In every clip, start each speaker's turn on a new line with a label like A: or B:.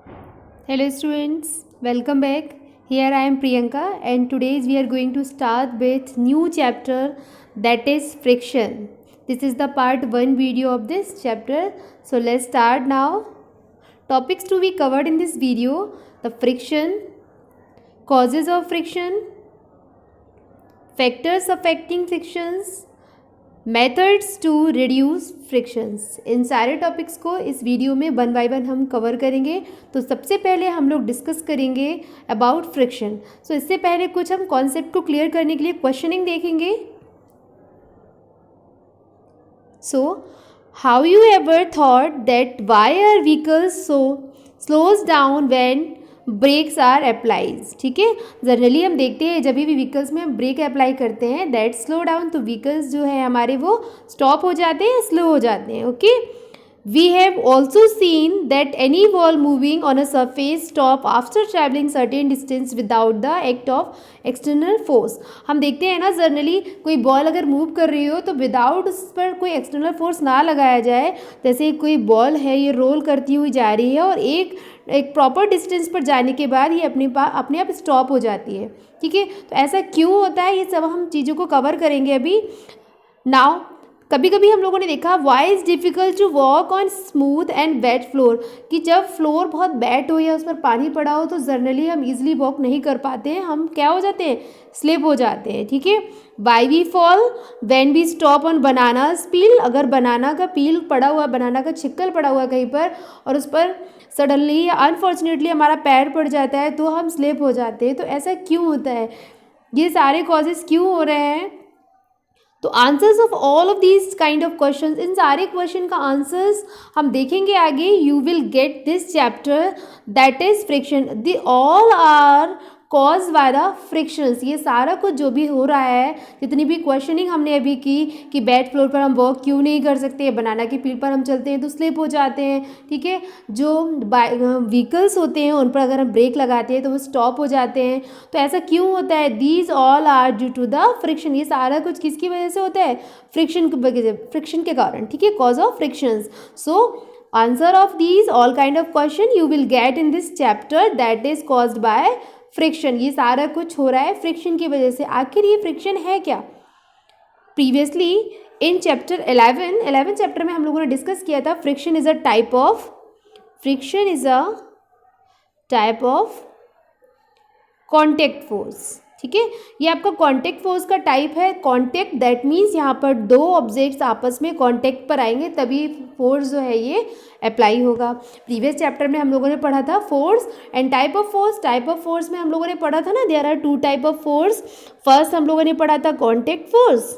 A: Hello students, welcome back. Here I am Priyanka and today we are going to start with new chapter, that is friction. This is the part 1 video of this chapter. So let's start now. Topics to be covered in this video: the friction, causes of friction, factors affecting frictions, methods to reduce frictions. इन सारे topics को इस video में one by one हम cover करेंगे। तो सबसे पहले हम लोग डिस्कस करेंगे अबाउट फ्रिक्शन। सो इससे पहले कुछ हम कॉन्सेप्ट को क्लियर करने के लिए क्वेश्चनिंग देखेंगे। So how you ever thought that why are vehicles so slows down when brakes are applies. ठीक है, जनरली हम देखते हैं जब भी व्हीकल्स में हम ब्रेक अप्लाई करते हैं दैट स्लो डाउन, तो व्हीकल्स जो है हमारे वो स्टॉप हो जाते हैं, स्लो हो जाते हैं। Okay, we have also seen that any ball moving on a surface stop after travelling certain distance without the act of external force. हम देखते हैं ना, जनरली कोई बॉल अगर मूव कर रही हो तो विदाउट उस पर कोई एक्सटर्नल फोर्स ना लगाया जाए, जैसे कोई बॉल है ये रोल करती हुई जा रही है और एक प्रॉपर डिस्टेंस पर जाने के बाद ये अपने आप स्टॉप हो जाती है। ठीक है, तो ऐसा क्यों होता है ये सब हम चीज़ों को कवर करेंगे अभी। नाउ कभी कभी हम लोगों ने देखा why is difficult to walk on smooth and wet floor, कि जब फ्लोर बहुत वेट हो या उस पर पानी पड़ा हो तो जनरली हम इजीली वॉक नहीं कर पाते हैं, हम क्या हो जाते हैं, स्लिप हो जाते हैं। ठीक है, why we fall when we stop on banana's peel, अगर बनाना का पील पड़ा हुआ, बनाना का छिक्कल पड़ा हुआ कहीं पर और उस पर सडनली या अनफॉर्चुनेटली हमारा पैर पड़ जाता है तो हम स्लिप हो जाते हैं। तो ऐसा क्यों होता है, ये सारे कॉजेज़ क्यों हो रहे हैं। तो answers of all of these kind of questions, इन सारे क्वेश्चन का आंसर्स हम देखेंगे आगे। You will get this chapter that is friction, the all are cause by the frictions. ये सारा कुछ जो भी हो रहा है, जितनी भी क्वेश्चनिंग हमने अभी की कि बेड फ्लोर पर हम वॉक क्यों नहीं कर सकते, बनाना की पील पर हम चलते हैं तो स्लिप हो जाते हैं। ठीक है, जो व्हीकल्स होते हैं उन पर अगर हम ब्रेक लगाते हैं तो वो स्टॉप हो जाते हैं। तो ऐसा क्यों होता है, these all are due to the friction. ये सारा कुछ किसकी वजह से होता है, फ्रिक्शन की वजह से, फ्रिक्शन के कारण। ठीक है, cause of frictions. So answer of these all kind of question you will get in this chapter that is caused by friction. ये सारा कुछ हो रहा है फ्रिक्शन की वजह से। आखिर ये फ्रिक्शन है क्या। प्रीवियसली इन चैप्टर 11 चैप्टर में हम लोगों ने डिस्कस किया था friction is a type of contact force. ठीक है, ये आपका कॉन्टेक्ट फोर्स का टाइप है। कॉन्टेक्ट दैट मीन्स यहाँ पर दो ऑब्जेक्ट्स आपस में कॉन्टेक्ट पर आएंगे तभी फोर्स जो है ये अप्लाई होगा। प्रीवियस चैप्टर में हम लोगों ने पढ़ा था force and type of force. Type of force में हम लोगों ने पढ़ा था ना, there are two type of force. First हम लोगों ने पढ़ा था कॉन्टेक्ट फोर्स,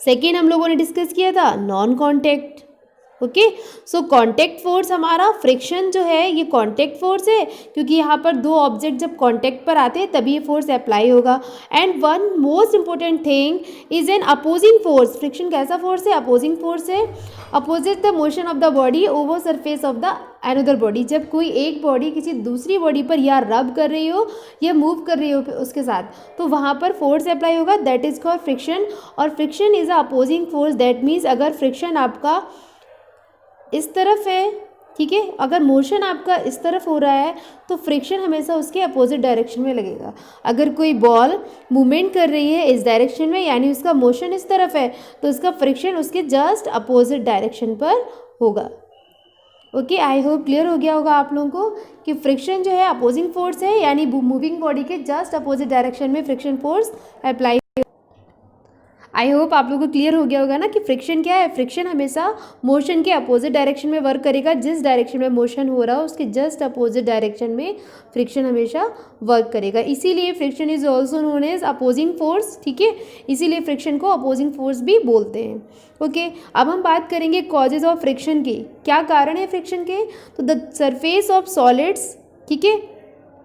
A: सेकेंड हम लोगों ने डिस्कस किया था नॉन कॉन्टेक्ट। ओके, सो कॉन्टेक्ट फोर्स हमारा फ्रिक्शन जो है ये कॉन्टेक्ट फोर्स है, क्योंकि यहाँ पर दो ऑब्जेक्ट जब कॉन्टेक्ट पर आते हैं तभी ये फोर्स अप्लाई होगा। And one most important thing is an opposing force. Friction कैसा फोर्स है, अपोजिंग फोर्स है। Opposite the motion of the body over surface of the another body. जब कोई एक बॉडी किसी दूसरी बॉडी पर या रब कर रही हो या मूव कर रही हो उसके साथ, तो वहाँ पर फोर्स अप्लाई होगा, दैट इज कॉल्ड फ्रिक्शन। और friction is a opposing force, that means अगर फ्रिक्शन आपका इस तरफ है, ठीक है, अगर मोशन आपका इस तरफ हो रहा है तो फ्रिक्शन हमेशा उसके अपोजिट डायरेक्शन में लगेगा। अगर कोई बॉल मूवमेंट कर रही है इस डायरेक्शन में यानी उसका मोशन इस तरफ है तो उसका फ्रिक्शन उसके जस्ट अपोजिट डायरेक्शन पर होगा। ओके, आई होप क्लियर हो गया होगा आप लोगों को कि फ्रिक्शन जो है अपोजिंग फोर्स है, यानी मूविंग बॉडी के जस्ट अपोजिट डायरेक्शन में friction force apply. I hope आप लोगों को क्लियर हो गया होगा ना कि फ्रिक्शन क्या है। फ्रिक्शन हमेशा मोशन के अपोजिट डायरेक्शन में वर्क करेगा। जिस डायरेक्शन में मोशन हो रहा हो उसके जस्ट अपोजिट डायरेक्शन में फ्रिक्शन हमेशा वर्क करेगा। इसीलिए friction is also known as opposing force. ठीक है, इसीलिए फ्रिक्शन को अपोजिंग फोर्स भी बोलते हैं। ओके, अब हम बात करेंगे कॉजेज ऑफ फ्रिक्शन की। क्या कारण है फ्रिक्शन के, तो द सरफेस ऑफ सॉलिड्स, ठीक है,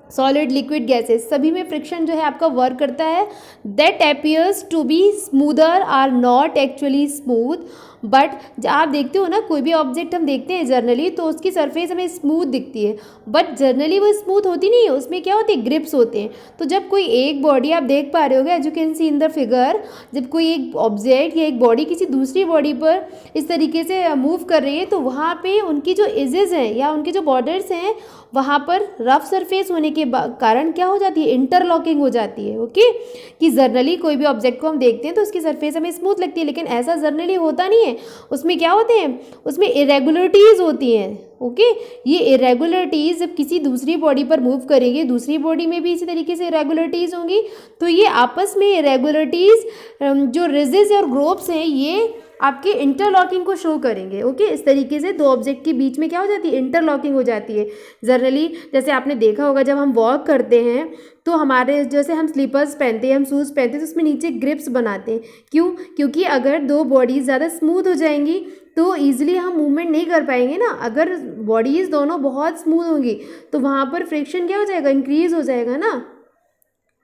A: सॉलिड लिक्विड गैसेस सभी में फ्रिक्शन जो है आपका वर्क करता है। That appears to be smoother are not actually smooth, but जब आप देखते हो ना कोई भी ऑब्जेक्ट हम देखते हैं जनरली तो उसकी सरफेस हमें स्मूथ दिखती है, बट जनरली वो स्मूथ होती नहीं है, उसमें क्या होती है, ग्रिप्स होते हैं। तो जब कोई एक बॉडी आप देख पा रहे होगे, as you can see in the figure, जब कोई एक ऑब्जेक्ट या एक बॉडी किसी दूसरी बॉडी पर इस तरीके से मूव कर रही है तो वहाँ पे उनकी जो एजेस हैं या उनके जो बॉर्डर्स हैं वहाँ पर रफ सरफेस होने के कारण क्या हो जाती है, इंटरलॉकिंग हो जाती है। ओके, कि जर्नली कोई भी ऑब्जेक्ट को हम देखते हैं तो उसकी सरफेस हमें स्मूथ लगती है, लेकिन ऐसा जर्नली होता नहीं है। उसमें क्या होते हैं, उसमें इरेगुलरिटीज़ होती हैं। ओके, ये इरेगुलरिटीज़ जब किसी दूसरी बॉडी पर मूव करेंगे, दूसरी बॉडी में भी इसी तरीके से इरेगुलरिटीज़ होंगी, तो ये आपस में इरेगुलरिटीज़ जो रिजेस और ग्रोव्स हैं ये आपके इंटरलॉकिंग को शो करेंगे। ओके, इस तरीके से दो ऑब्जेक्ट के बीच में क्या हो जाती है, इंटरलॉकिंग हो जाती है। जनरली जैसे आपने देखा होगा जब हम वॉक करते हैं तो हमारे जैसे हम स्लीपर्स पहनते हैं, हम शूज़ पहनते हैं तो उसमें नीचे ग्रिप्स बनाते हैं। क्यों? क्योंकि अगर दो बॉडीज़ ज़्यादा स्मूथ हो जाएंगी तो ईजिली हम मूवमेंट नहीं कर पाएंगे ना। अगर बॉडीज़ दोनों बहुत स्मूथ होंगी तो वहाँ पर फ्रिक्शन क्या हो जाएगा, इंक्रीज हो जाएगा ना।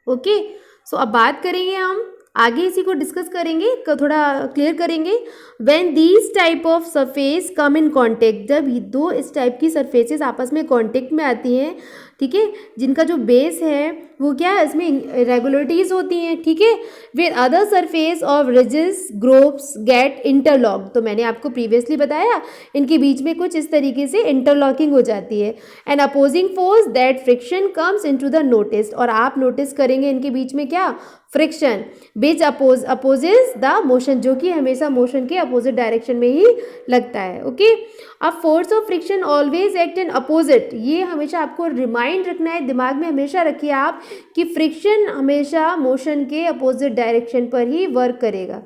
A: ओके, सो अब बात करेंगे हम आगे, इसी को डिस्कस करेंगे, थोड़ा क्लियर करेंगे। When these type of surface come in contact, जब दो इस टाइप की सरफेसेस आपस में कॉन्टेक्ट में आती हैं, ठीक है, जिनका जो बेस है वो क्या है, इसमें इरेगुलरिटीज़ होती हैं, ठीक है, with other surface of ridges grooves get interlock. तो मैंने आपको प्रीवियसली बताया इनके बीच में कुछ इस तरीके से इंटरलॉकिंग हो जाती है। And opposing force that friction comes into the notice, और आप नोटिस करेंगे इनके बीच में क्या, friction, which opposes the motion, जो कि हमेशा मोशन के अपोजिट डायरेक्शन में ही लगता है। ओके, अब force of friction always act in opposite, ये हमेशा आपको रिमाइंड रखना है, दिमाग में हमेशा रखिए आप कि फ्रिक्शन हमेशा मोशन के अपोजिट डायरेक्शन पर ही वर्क करेगा।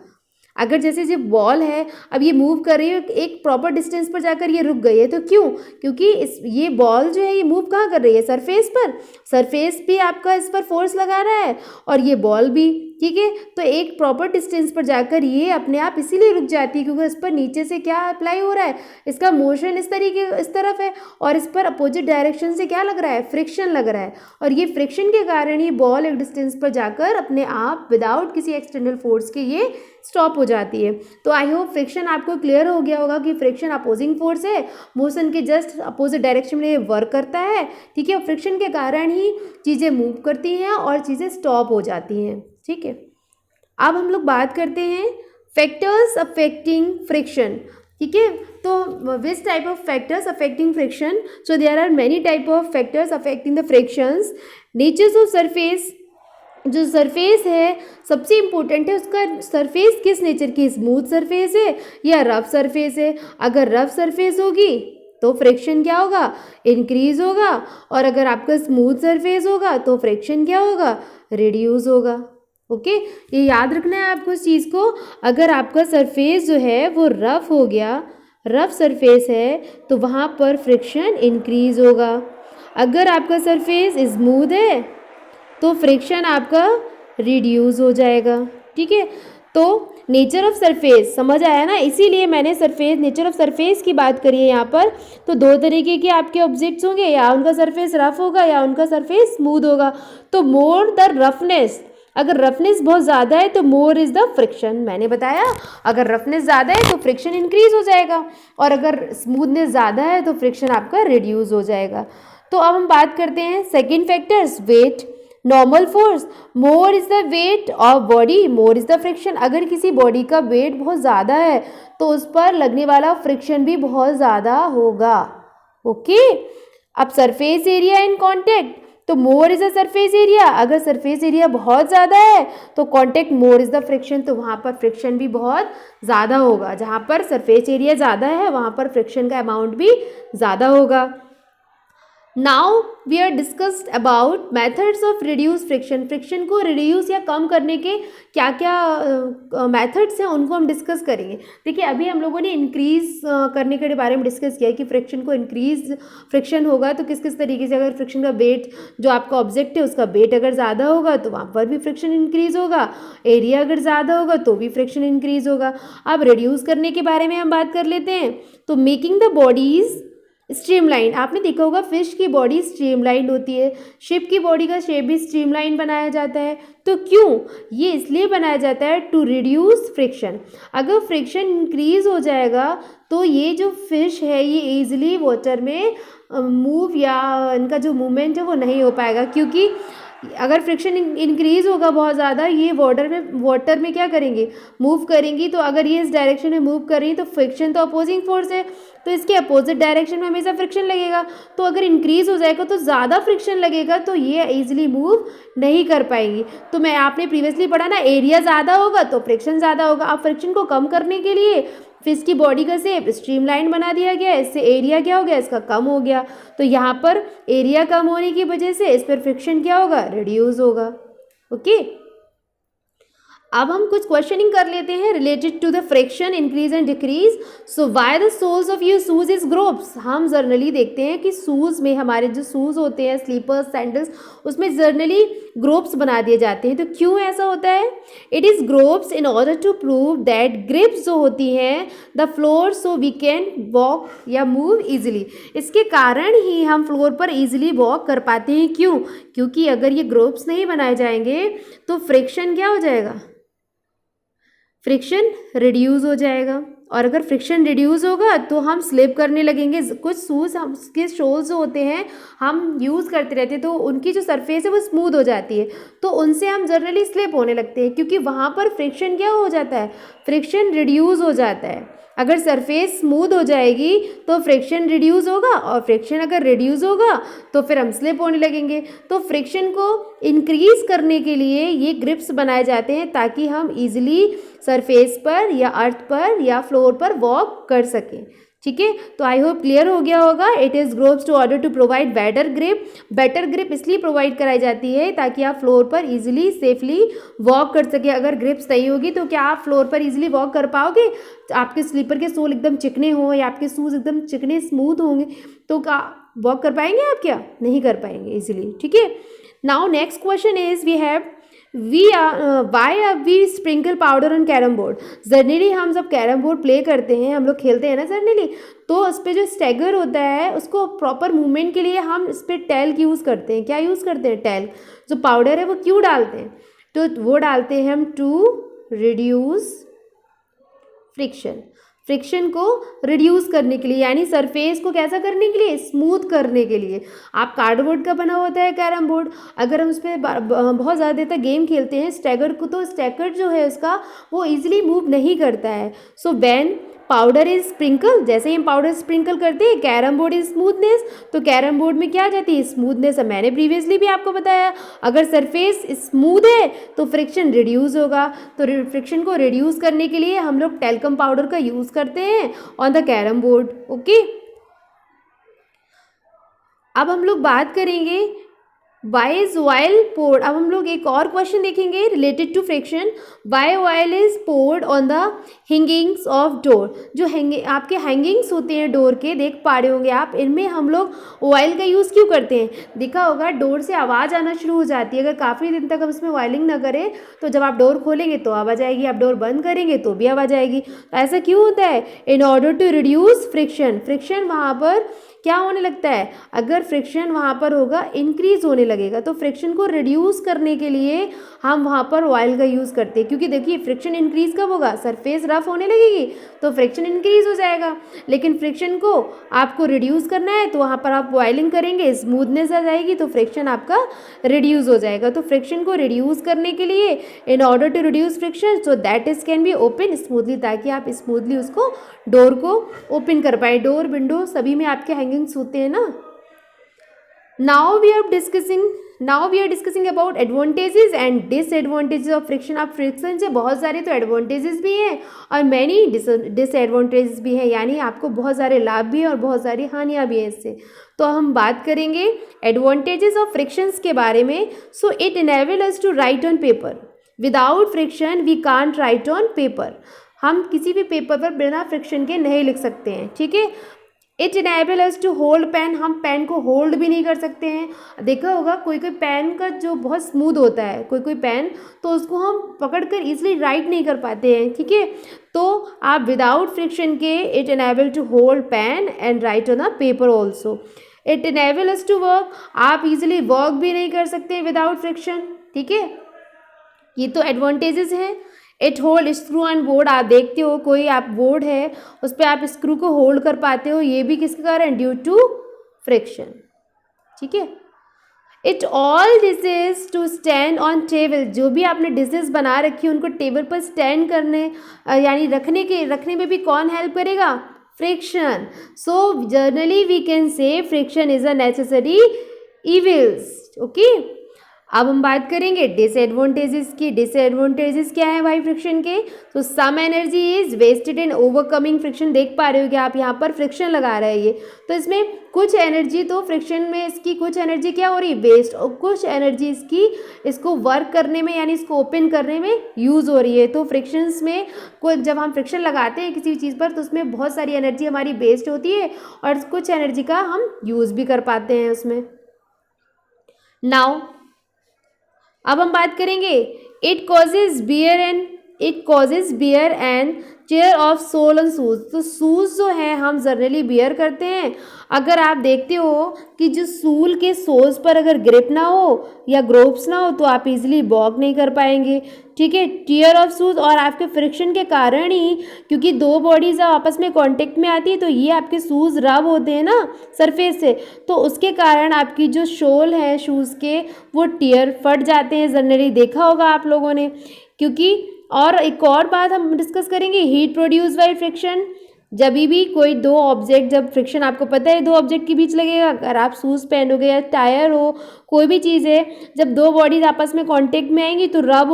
A: अगर जैसे जो बॉल है अब ये मूव कर रही है, एक प्रॉपर डिस्टेंस पर जाकर ये रुक गई है, तो क्यों, क्योंकि ये बॉल जो है ये मूव कहाँ कर रही है, सरफेस पर, सरफेस भी आपका इस पर फोर्स लगा रहा है और ये बॉल भी, ठीक है। तो एक प्रॉपर डिस्टेंस पर जाकर ये अपने आप इसीलिए रुक जाती है क्योंकि इस पर नीचे से क्या अप्लाई हो रहा है, इसका मोशन इस तरीके इस तरफ है और इस पर अपोजिट डायरेक्शन से क्या लग रहा है, फ्रिक्शन लग रहा है, और ये फ्रिक्शन के कारण ही बॉल एक डिस्टेंस पर जाकर अपने आप विदाउट किसी एक्सटर्नल फोर्स के ये स्टॉप हो जाती है। तो आई होप फ्रिक्शन आपको क्लियर हो गया होगा कि फ्रिक्शन अपोजिंग फोर्स है, मोशन के जस्ट अपोजिट डायरेक्शन में ये वर्क करता है, ठीक है, और फ्रिक्शन के कारण ही चीज़ें मूव करती हैं और चीज़ें स्टॉप हो जाती हैं, ठीक है। अब हम लोग बात करते हैं फैक्टर्स अफेक्टिंग फ्रिक्शन, ठीक है। तो which type of factors affecting friction, so there are many type of factors affecting the frictions. Natures of surface, जो सरफेस है सबसे इम्पोर्टेंट है उसका सरफेस किस नेचर की, स्मूथ सरफेस है या रफ सरफेस है। अगर रफ सरफेस होगी तो फ्रिक्शन क्या होगा, इंक्रीज होगा, और अगर आपका स्मूथ सरफेस होगा तो फ्रिक्शन क्या होगा, रिड्यूस होगा। ओके, ये याद रखना है आपको इस चीज़ को। अगर आपका सरफेस जो है वो रफ हो गया, रफ सरफेस है तो वहाँ पर फ्रिक्शन इंक्रीज होगा। अगर आपका सरफेस स्मूथ है तो फ्रिक्शन आपका रिड्यूस हो जाएगा, ठीक है। तो नेचर ऑफ सरफेस समझ आया ना, इसीलिए मैंने सरफेस, नेचर ऑफ सरफेस की बात करी है यहाँ पर। तो दो तरीके के आपके ऑब्जेक्ट्स होंगे, या उनका सरफेस रफ होगा या उनका सरफेस स्मूथ होगा। तो मोर द रफनेस, अगर रफनेस बहुत ज़्यादा है तो मोर इज़ द फ्रिक्शन, मैंने बताया अगर रफनेस ज़्यादा है तो फ्रिक्शन इंक्रीज हो जाएगा, और अगर स्मूथनेस ज़्यादा है तो फ्रिक्शन आपका रिड्यूस हो जाएगा। तो अब हम बात करते हैं second factors, weight, normal force, more is the weight of body more is the friction. अगर किसी बॉडी का वेट बहुत ज़्यादा है तो उस पर लगने वाला फ्रिक्शन भी बहुत ज़्यादा होगा। ओके, अब सरफेस एरिया इन कॉन्टेक्ट, तो मोर इज़ द सरफेस एरिया, अगर सरफेस एरिया बहुत ज़्यादा है तो contact more is the friction, तो वहाँ पर फ्रिक्शन भी बहुत ज़्यादा होगा। जहाँ पर सरफेस एरिया ज़्यादा है वहाँ पर फ्रिक्शन का अमाउंट भी ज़्यादा होगा। Now we are discussed about methods of reduce friction, friction को रिड्यूस या कम करने के क्या क्या मेथड्स हैं उनको हम डिस्कस करेंगे। देखिए अभी हम लोगों ने इंक्रीज करने के बारे में डिस्कस किया कि फ्रिक्शन को इंक्रीज फ्रिक्शन होगा तो किस किस तरीके से, अगर फ्रिक्शन का वेट जो आपका ऑब्जेक्ट है उसका वेट अगर ज़्यादा होगा तो वहाँ पर भी फ्रिक्शन इंक्रीज होगा, एरिया अगर ज़्यादा होगा तो भी फ्रिक्शन इंक्रीज होगा। अब रिड्यूस करने के बारे में हम बात कर लेते हैं। तो मेकिंग द बॉडीज़ स्ट्रीमलाइन, आपने देखा होगा फिश की बॉडी स्ट्रीमलाइन होती है, शिप की बॉडी का शेप भी स्ट्रीमलाइन बनाया जाता है। तो क्यों? ये इसलिए बनाया जाता है टू रिड्यूस फ्रिक्शन। अगर फ्रिक्शन इंक्रीज हो जाएगा तो ये जो फिश है ये ईजिली वाटर में मूव या इनका जो मूवमेंट है वो नहीं हो पाएगा, क्योंकि अगर फ्रिक्शन इंक्रीज होगा बहुत ज़्यादा, ये वाटर में क्या करेंगे, मूव करेंगी। तो अगर ये इस डायरेक्शन में मूव कर रही है तो फ्रिक्शन तो अपोजिंग फोर्स है, तो इसके अपोजिट डायरेक्शन में हमेशा फ्रिक्शन लगेगा। तो अगर इंक्रीज हो जाएगा तो ज़्यादा फ्रिक्शन लगेगा, तो ये ईजिली मूव नहीं कर पाएंगी। तो मैं आपने प्रीवियसली पढ़ा ना, एरिया ज़्यादा होगा तो फ्रिक्शन ज़्यादा होगा। अब फ्रिक्शन को कम करने के लिए फिश की बॉडी का शेप स्ट्रीमलाइन बना दिया गया, इससे एरिया क्या हो गया, इसका कम हो गया। तो यहाँ पर एरिया कम होने की वजह से इस पर फ्रिक्शन क्या होगा, रिड्यूस होगा। ओके, अब हम कुछ क्वेश्चनिंग कर लेते हैं related to the friction increase and decrease. So why the soles of your shoes is grooves. हम जर्नली देखते हैं कि शूज़ में, हमारे जो शूज़ होते हैं स्लीपर्स सैंडल्स, उसमें जर्नली ग्रोव्स बना दिए जाते हैं। तो क्यों ऐसा होता है? It is grooves in order to prove that grips जो होती हैं the floor, so we can walk या मूव ईजिली। इसके कारण ही हम फ्लोर पर ईजिली वॉक कर पाते हैं। क्यों? क्योंकि अगर ये ग्रोव्स नहीं बनाए जाएंगे तो फ्रिक्शन क्या हो जाएगा, फ्रिक्शन रिड्यूस हो जाएगा। और अगर फ्रिक्शन रिड्यूस होगा तो हम स्लिप करने लगेंगे। कुछ शूज़, हम के शोल्स जो होते हैं हम यूज़ करते रहते हैं तो उनकी जो सरफेस है वो स्मूथ हो जाती है, तो उनसे हम जनरली स्लिप होने लगते हैं, क्योंकि वहाँ पर फ्रिक्शन क्या हो जाता है, फ्रिक्शन रिड्यूस हो जाता है। अगर सरफेस स्मूथ हो जाएगी तो फ्रिक्शन रिड्यूस होगा, और फ्रिक्शन अगर रिड्यूस होगा तो फिर हम स्लिप होने लगेंगे। तो फ्रिक्शन को इंक्रीज करने के लिए ये ग्रिप्स बनाए जाते हैं ताकि हम इजीली सरफेस पर या अर्थ पर या फ्लोर पर वॉक कर सकें। ठीक है, तो आई होप क्लियर हो गया होगा। It is grooves to order to provide better grip. Better grip इसलिए प्रोवाइड कराई जाती है ताकि आप फ्लोर पर इजीली सेफली वॉक कर सके। अगर ग्रिप्स नहीं होगी तो क्या आप फ्लोर पर इजीली वॉक कर पाओगे? आपके स्लीपर के सोल एकदम चिकने हों या आपके शूज़ एकदम चिकने स्मूथ होंगे तो क्या वॉक कर पाएंगे आप? क्या नहीं कर पाएंगे इजीली। ठीक है, now next question is we have why we sprinkle powder on carrom board. Generally हम जब कैरम बोर्ड प्ले करते हैं, हम लोग खेलते हैं ना जनरली, तो उस पर जो स्टैगर होता है उसको प्रॉपर मूवमेंट के लिए हम इस पर टैल्क यूज़ करते हैं। क्या यूज़ करते हैं? टैल्क। जो पाउडर है वो क्यों डालते हैं? तो वो डालते हैं हम टू रिड्यूस फ्रिक्शन। फ्रिक्शन को रिड्यूस करने के लिए, यानी सरफेस को कैसा करने के लिए, स्मूथ करने के लिए। आप कार्डबोर्ड का बना होता है कैरम बोर्ड, अगर हम उस पर बहुत ज़्यादा देर तक गेम खेलते हैं स्टैगर को, तो स्टैगर जो है उसका वो इजीली मूव नहीं करता है। So when powder is sprinkle, जैसे ही हम पाउडर स्प्रिंकल करते हैं, कैरम बोर्ड इज स्मूथनेस, तो कैरम बोर्ड में क्या आ जाती है, स्मूथनेस। मैंने प्रीवियसली भी आपको बताया, अगर सरफेस स्मूथ है तो फ्रिक्शन रिड्यूस होगा। तो फ्रिक्शन को रिड्यूस करने के लिए हम लोग टैल्कम पाउडर का यूज़ करते हैं on the carrom board. Okay, अब हम लोग बात करेंगे वाई इज ऑयल पोर्ड। अब हम लोग एक और क्वेश्चन देखेंगे related to friction. Why oil is poured on the hangings of door. जो आपके हैंगिंग्स होते हैं डोर के, देख पा रहे होंगे आप, इनमें हम लोग ऑयल का यूज़ क्यों करते हैं? देखा होगा डोर से आवाज़ आना शुरू हो जाती है, अगर काफ़ी दिन तक हम इसमें ऑयलिंग ना करें तो जब आप डोर खोलेंगे तो आवाज़ आएगी, आप डोर बंद करेंगे तो भी आवाज़ आएगी। तो ऐसा क्यों होता है? In order to reduce friction. Friction वहाँ पर क्या होने लगता है, अगर फ्रिक्शन वहाँ पर होगा इंक्रीज होने लगेगा, तो फ्रिक्शन को रिड्यूस करने के लिए हम वहाँ पर ऑयल का यूज़ करते हैं। क्योंकि देखिए फ्रिक्शन इंक्रीज कब होगा, सरफेस रफ होने लगेगी तो फ्रिक्शन इंक्रीज हो जाएगा। लेकिन फ्रिक्शन को आपको रिड्यूस करना है तो वहाँ पर आप ऑयलिंग करेंगे, स्मूथनेस आ जाएगी तो फ्रिक्शन आपका रिड्यूस हो जाएगा। तो फ्रिक्शन को रिड्यूस करने के लिए in order to reduce friction so that is can be open smoothly, ताकि आप स्मूथली उसको डोर को ओपन कर पाए। डोर विंडो सभी में आपके हैंगिंग्स होते हैं ना। Now we are discussing about advantages and disadvantages of friction. आप फ्रिक्शन से बहुत सारे तो एडवांटेजेस भी हैं और मैनी डिसएडवांटेजेस भी हैं, यानी आपको बहुत सारे लाभ भी हैं और बहुत सारी हानियाँ भी हैं इससे। तो हम बात करेंगे एडवांटेजेस ऑफ फ्रिक्शंस के बारे में। So it enable us to write on paper. Without friction we can't write on paper. हम किसी भी पेपर पर बिना फ्रिक्शन के नहीं लिख सकते हैं। ठीक है, it enable us to hold pen. हम पेन को होल्ड भी नहीं कर सकते हैं। देखा होगा कोई कोई पेन का जो बहुत स्मूथ होता है, कोई कोई पेन, तो उसको हम पकड़ कर ईजिली राइट नहीं कर पाते हैं। ठीक है, तो आप विदाउट फ्रिक्शन के it enable to hold pen and write on a paper also, it enable us to work, आप इजिली वर्क भी नहीं कर सकते विदाउट फ्रिक्शन, ठीक है। ये तो एडवांटेजेस हैं। It hold screw and board, आप देखते हो कोई आप बोर्ड है उस पर आप स्क्रू को होल्ड कर पाते हो, ये भी किसके कारण, ड्यू टू फ्रिक्शन, ठीक है। It all dishes to stand on table, जो भी आपने डिशेज बना रखी है उनको टेबल पर स्टैंड करने यानी रखने में भी कौन हेल्प करेगा, friction. So generally we can say friction is a necessary evils, okay. अब हम बात करेंगे डिसएडवांटेजेस की। डिसएडवांटेजेस क्या है भाई फ्रिक्शन के, तो some energy is wasted in overcoming friction, देख पा रहे हो कि आप यहाँ पर फ्रिक्शन लगा रहे हैं ये, तो इसमें कुछ एनर्जी तो फ्रिक्शन में इसकी कुछ एनर्जी क्या हो रही है, वेस्ट, और कुछ एनर्जी इसको वर्क करने में यानी इसको ओपन करने में यूज़ हो रही है। तो फ्रिक्शंस में कुछ जब हम फ्रिक्शन लगाते हैं किसी चीज़ पर तो उसमें बहुत सारी एनर्जी हमारी वेस्ट होती है और कुछ एनर्जी का हम यूज़ भी कर पाते हैं उसमें। नाउ अब हम बात करेंगे it causes wear and tear of sole and shoes. तो शूज़ जो है हम जनरली बियर करते हैं, अगर आप देखते हो कि जो सूल के सोल्स पर अगर ग्रिप ना हो या ग्रोव्स ना हो तो आप इजीली वॉक नहीं कर पाएंगे, ठीक है। टियर ऑफ शूज़, और आपके फ्रिक्शन के कारण ही, क्योंकि दो बॉडीज आपस में कांटेक्ट में आती है तो ये आपके शूज़ रब होते हैं ना सरफेस से, तो उसके कारण आपकी जो सोल है शूज़ के वो टियर फट जाते हैं, जनरली देखा होगा आप लोगों ने। क्योंकि और एक और बात हम डिस्कस करेंगे, हीट प्रोड्यूस बाय फ्रिक्शन। जब भी कोई दो ऑब्जेक्ट, जब फ्रिक्शन आपको पता है दो ऑब्जेक्ट के बीच लगेगा, अगर आप शूज़ पहनोगे या टायर हो कोई भी चीज़ है, जब दो बॉडीज आपस में कांटेक्ट में आएंगी तो रब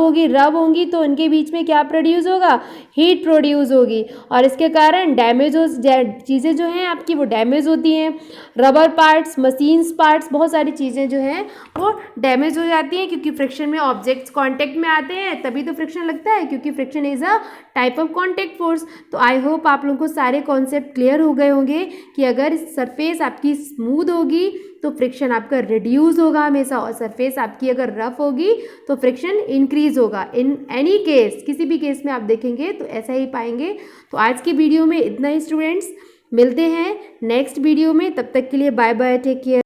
A: होंगी तो उनके बीच में क्या प्रोड्यूस होगा, हीट प्रोड्यूस होगी, और इसके कारण डैमेज हो चीज़ें जो हैं आपकी वो डैमेज होती हैं, रबर पार्ट्स, मशीन्स पार्ट्स, बहुत सारी चीज़ें जो हैं वो डैमेज हो जाती हैं, क्योंकि फ्रिक्शन में ऑब्जेक्ट्स कांटेक्ट में आते हैं तभी तो फ्रिक्शन लगता है, क्योंकि friction is a type of contact force. तो आई होप आप लोगों को सारे कॉन्सेप्ट क्लियर हो गए होंगे कि अगर सरफेस आपकी स्मूथ होगी तो फ्रिक्शन आपका रिड्यूस होगा हमेशा, और सरफेस आपकी अगर रफ होगी तो फ्रिक्शन इंक्रीज होगा। इन एनी केस, किसी भी केस में आप देखेंगे तो ऐसा ही पाएंगे। तो आज की वीडियो में इतना ही स्टूडेंट्स, मिलते हैं नेक्स्ट वीडियो में, तब तक के लिए बाय बाय, टेक केयर।